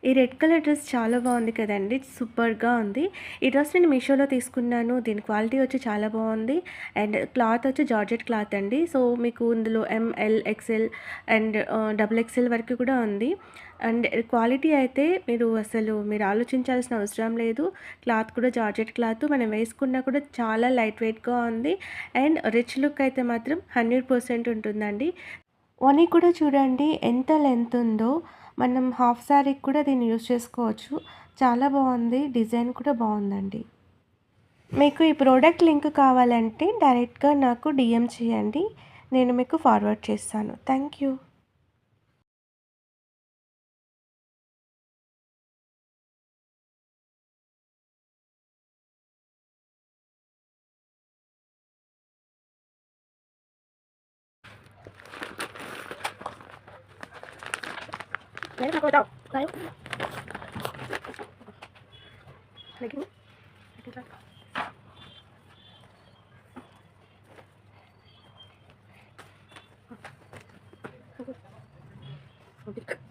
ఈ red colour dress చాలా బాగుంది కదండీ! సూపర్‌గా ఉంది. ఈ డ్రెస్ నేను మీషోలో తీసుకున్నాను. దీని క్వాలిటీ వచ్చి చాలా బాగుంది. అండ్ క్లాత్ వచ్చి జార్జెట్ క్లాత్ అండి. సో, మీకు ఇందులో M, L, XL and double XL వరకు కూడా ఉంది. అండ్ క్వాలిటీ అయితే మీరు ఆలోచించాల్సిన అవసరం లేదు. క్లాత్ కూడా జార్జెట్ క్లాత్. మనం వేసుకున్నా కూడా చాలా లైట్ వెయిట్‌గా ఉంది. అండ్ రిచ్ లుక్ అయితే మాత్రం 100% ఉంటుందండి. ఓని కూడా చూడండి ఎంత లెంత్ ఉందో. మనం హాఫ్ సారీకి కూడా దీన్ని యూజ్ చేసుకోవచ్చు. చాలా బాగుంది. డిజైన్ కూడా బాగుందండి. మీకు ఈ ప్రోడక్ట్ లింక్ కావాలంటే డైరెక్ట్‌గా నాకు డీఎం చేయండి. నేను మీకు ఫార్వర్డ్ చేస్తాను. Thank you. Đấy, cô đọc. Đấy. Lấy cái Không biết.